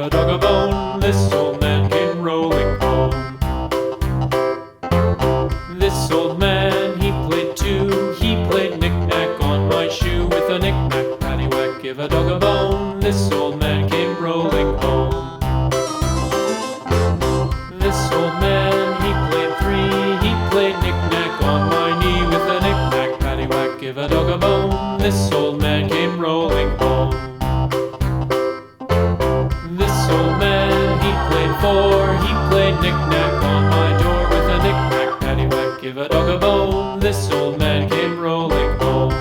a dog a bone. This old man came rolling home. This old man, he played too. He played knick-knack on my shoe. With a knick-knack, paddywhack, give a dog a bone. This old man came rolling home. This old man, he played three. He played knick-knack on my knee. With a knick-knack, paddywhack, give a dog a bone. This old man came rolling home. This old man, he played four. He played knick-knack on my door. With a knick-knack, paddywhack, give a dog a bone. This old man came rolling home.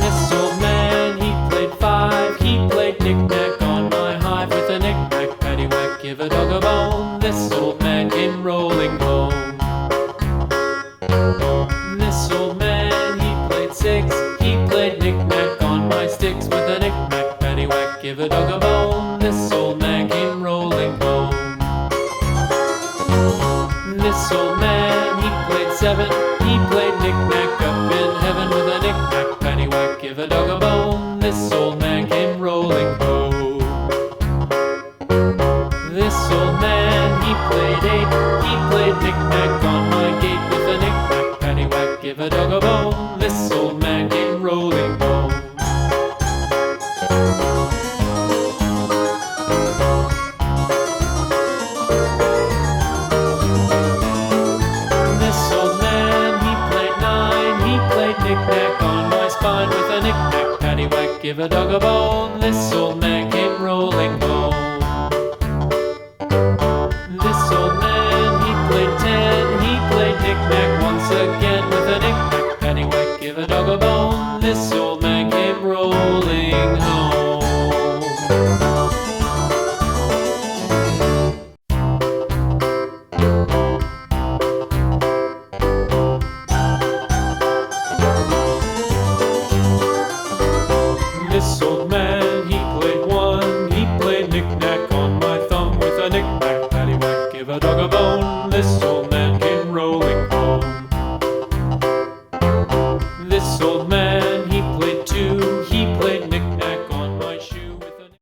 This old man, he played five. He played knick-knack on my hive. With a knick-knack, paddywhack, give a dog a bone. This old man came rolling home. This old man, he played six. He played knick-knack on my sticks. With a knick-knack, paddywhack, give a dog a bone. This old man came rolling home. This old man, he played seven. He played knick-knack up in heaven. With a knick-knack, paddywhack, give a dog a bone. This old man came rolling home. This old man, he played eight. He played knick-knack on my gate. With a knick-knack, paddywhack, give a dog a bone. This old man came rolling home. This old man, he played nine. He played knick-knack on my spine. With a knick-knack, paddywhack, give a dog a bone. This old man came rolling home.